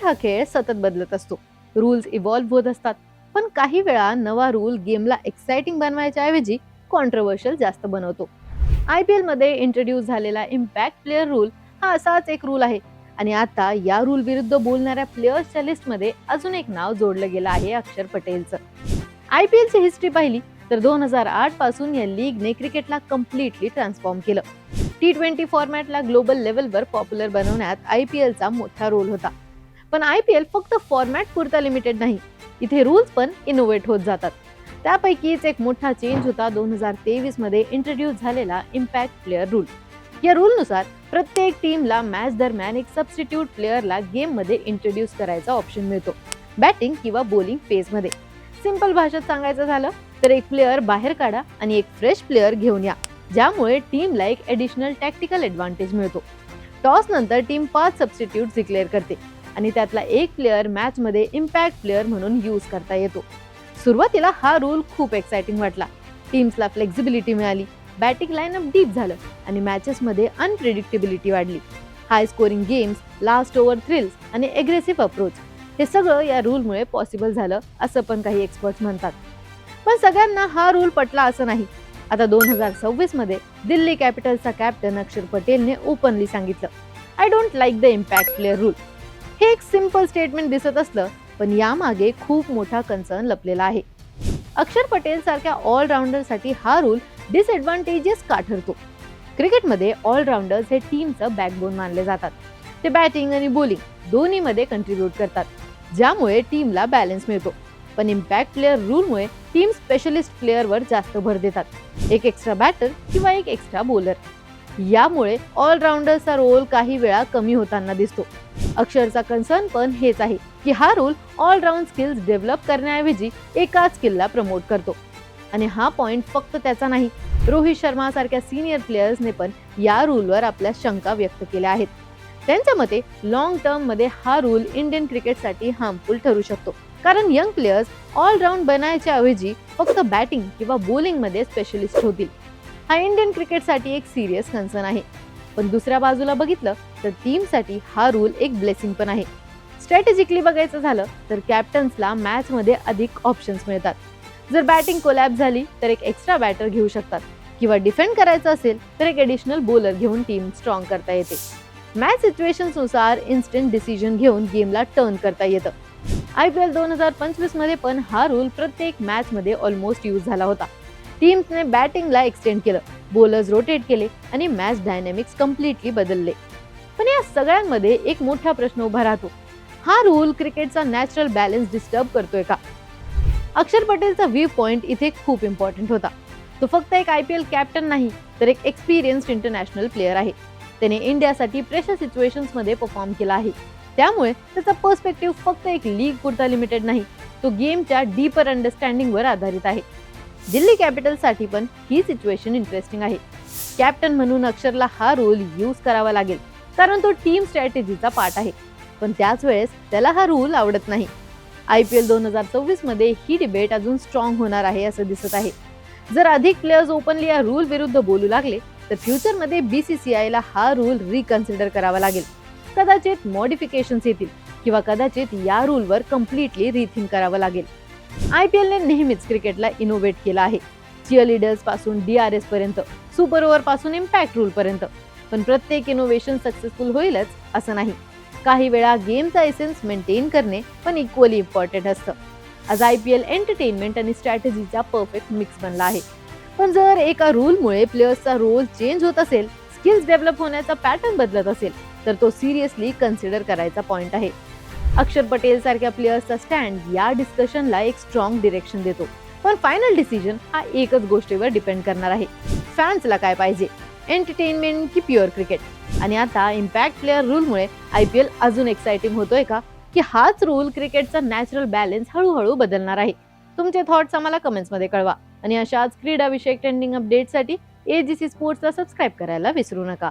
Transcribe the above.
हा खेळ सतत बदलत असतो. रूल्स इव्हॉल्व्ह होत असतात. पण काही वेळा नवा रूल गेमला एक्साइटिंग बनवायच्या ऐवजी कॉन्ट्रोवर्शियल जास्त बनवतो. IPL मध्ये इंट्रोड्यूस झालेला इम्पॅक्ट प्लेअर रूल हा असाच एक रूल आहे. आणि आता या रूल विरुद्ध बोलणाऱ्या प्लेयर्सच्या लिस्टमध्ये अजून एक नाव जोडलं गेलं आहे, अक्षर पटेलचं. IPL ची हिस्ट्री पाहिली तर 2008 पासून या लीगने क्रिकेटला कम्प्लिटली ट्रान्सफॉर्म केलं. T20 फॉर्मॅटला ग्लोबल लेवलवर पॉप्युलर बनवण्यात IPL चा मोठा रोल होता. पण IPL फक्त फॉर्मॅट पुरता लिमिटेड नाही, इथे रूल्स पण इनोव्हेट होत जातात. त्यापैकीच एक मोठा चेंज होता 2023 मध्ये इंट्रोड्यूस झालेला इम्पॅक्ट प्लेअर रूल. या रूलनुसार प्रत्येक टीमला मॅच दरम्यान एक सबस्टिट्यूट प्लेअरला गेम मध्ये इंट्रोड्यूस करायचा ऑप्शन मिळतो, बॅटिंग किंवा बॉलिंग फेज मध्ये. सिंपल भाषेत सांगायचं झालं तर एक प्लेअर बाहेर काढा आणि एक फ्रेश प्लेअर घेऊन या, ज्यामुळे टीमला एक ॲडिशनल टॅक्टिकल ॲडव्हान्टेज मिळतो. टॉस नंतर टीम 5 सबस्टिट्यूट डिक्लेअर करते आणि त्यातला एक प्लेअर मॅच मध्ये इम्पॅक्ट प्लेअर म्हणून यूज करता येतो. सुरुवातीला हा रूल खूप एक्साइटिंग वाटला. टीम्सला फ्लेक्झिबिलिटी मिळाली, बॅटिंग लाईनअप डीप झालं आणि मॅचेस मध्ये अनप्रिडिक्टेबिलिटी वाढली. High scoring games, last over thrills आणि एग्रेसिव्ह अप्रोच, हे सगळं या रूलमुळे पॉसिबल झालं असं पण काही एक्सपर्ट्स म्हणतात. पण सगळ्यांना हा रूल पटला असं नाही. आता 2026 मध्ये दिल्ली कॅपिटल्सचा कॅप्टन अक्षर पटेलने ओपनली सांगितलं, I don't like the impact player rule. हे एक सिंपल स्टेटमेंट दिसत असलं, पण यामागे खूप मोठा कन्सर्न लपलेला आहे. अक्षर पटेल सारख्या ऑलराऊंडरसाठी हा रूल डिसएडव्हान्टेजेस का ठरतो? क्रिकेटमध्ये ऑलराऊंडर्स हे टीमचं बॅकबोन मानले जातात. ते बॅटिंग आणि बॉलिंग दोन्हीमध्ये कंट्रीब्यूट करतात, ज्यामुळे टीमला बॅलन्स मिळतो. पण इम्पॅक्ट प्लेअर रूलमुळे टीम स्पेशलिस्ट प्लेअरवर जास्त भर देतात, एक एक्स्ट्रा बॅटर किंवा एक एक्स्ट्रा बॉलर. यामुळे ऑलराऊंडरचा रोल काही वेळा कमी होताना दिसतो. अक्षरचा कन्सर्न पण हेच आहे की हा रूल ऑलराऊंड स्किल्स डेव्हलप करण्याऐवजी एकाच स्किलला प्रमोट करतो. आणि हा पॉइंट फक्त त्याचा नाही, रोहित शर्मा सारख्या सिनियर प्लेयर्सने पण या रूलवर आपल्या शंका व्यक्त केल्या आहेत. त्यांच्या मते लॉंग टर्म मध्ये हा रूल इंडियन क्रिकेटसाठी हार्मफुल ठरू शकतो, कारण यंग प्लेयर्स ऑलराऊंड बनायच्या ऐवजी फक्त बॅटिंग किंवा बॉलिंग मध्ये स्पेशलिस्ट होतील. हा इंडियन क्रिकेटसाठी एक सिरियस कन्सर्न आहे. पण दुसऱ्या बाजूला बघितलं तर टीमसाठी हा रूल एक ब्लेसिंग पण आहे. स्ट्रॅटेजिकली बघायचं झालं तर कॅप्टन्सला मॅच मध्ये अधिक ऑप्शन्स मिळतात. जर बॅटिंग कोलॅप्स झाली तर एक एक्स्ट्रा बॅटर घेऊ शकतात, किंवा डिफेंड करायचं असेल तर एक ॲडिशनल बॉलर घेऊन टीम स्ट्रॉंग करता येते. मॅच सिच्युएशन्सनुसार इन्स्टंट डिसिजन घेऊन गेमला टर्न करता येतं. IPL 2025 मध्ये पण हा रूल प्रत्येक मॅच मध्ये ऑलमोस्ट यूज झाला होता. टीम्सने बॅटिंगला एक्सटेंड केलं, बॉलर्स रोटेट केले आणि मॅच डायनॅमिक्स कम्प्लिटली बदलले. पण या सगळ्यांमध्ये एक मोठा प्रश्न उभा राहतो, हा रूल क्रिकेटचा नॅचरल बॅलन्स डिस्टर्ब करतोय का? अक्षर पटेलचा व्ह्यू पॉइंट इथे खूप इम्पॉर्टंट होता. तो फक्त एक IPL कॅप्टन नाही, तर एक एक्सपिरियन्स्ड इंटरनॅशनल प्लेअर आहे. त्याने इंडियासाठी प्रेशर सिच्युएशन्स मध्ये परफॉर्म केला आहे. त्यामुळे त्याचा पर्स्पेक्टिव्ह फक्त एक लीग पुरता लिमिटेड नाही, तो गेमच्या डीपर अंडरस्टँडिंगवर आधारित आहे. दिल्ली कॅपिटल्ससाठी पण ही सिच्युएशन इंटरेस्टिंग आहे. कॅप्टन म्हणून अक्षरला हा रूल यूज करावा लागेल, कारण तो टीम स्ट्रॅटेजीचा पार्ट आहे. पण त्याच वेळेस त्याला हा रूल आवडत नाही. IPL 2024 मध्ये ही डिबेट अजून स्ट्रॉंग होणार आहे असं दिसत आहे. जर अधिक प्लेयर्स ओपनली या रूल विरुद्ध बोलू लागले तर फ्युचरमध्ये BCCI ला हा रूल रिकन्सिडर करावा लागेल. कदाचित मॉडिफिकेशन्स येतील किंवा कदाचित या रूलवर कम्प्लिटली रिथिंक करावं लागेल. IPL ने नेहमीच क्रिकेटला इनोव्हेट केलं आहे, चिअरलीडर्स पासून DRS पर्यंत, सुपर ओव्हर पासून इम्पॅक्ट रूल पर्यंत. पण प्रत्येक इनोव्हेशन सक्सेसफुल होईलच असं नाही. काही वेळा गेमचा एसेन्स मेंटेन करणे पण इक्वली इम्पॉर्टंट असतं. आज IPL एंटरटेनमेंट आणि स्ट्रॅटेजीचा परफेक्ट मिक्स बनला आहे. पण जर एका रूलमुळे प्लेयर्सचा रोल चेंज होत असेल, स्किल्स डेव्हलप होण्याचा पॅटर्न बदलत असेल, तर तो सिरियसली कन्सिडर करायचा पॉइंट आहे. अक्षर पटेल सारख्या प्लेयर्सचा स्टँड या डिस्कशनला एक स्ट्रॉंग डिरेक्शन देतो. पण फायनल डिसिजन हा एकच गोष्टीवर डिपेंड करणार आहे, फॅन्सला काय पाहिजे, एंटरटेनमेंट की प्युअर क्रिकेट. आणि आता इम्पॅक्ट प्लेअर रूलमुळे IPL अजून एक्साइटिंग होतोय का, की हाच रूल क्रिकेटचा नॅचरल बॅलन्स हळूहळू बदलणार आहे? तुमचे थॉट्स आम्हाला कमेंट्समध्ये कळवा. आणि अशाच क्रीडा विषयक ट्रेंडिंग अपडेटसाठी AGC स्पोर्ट्सला सबस्क्राईब करायला विसरू नका.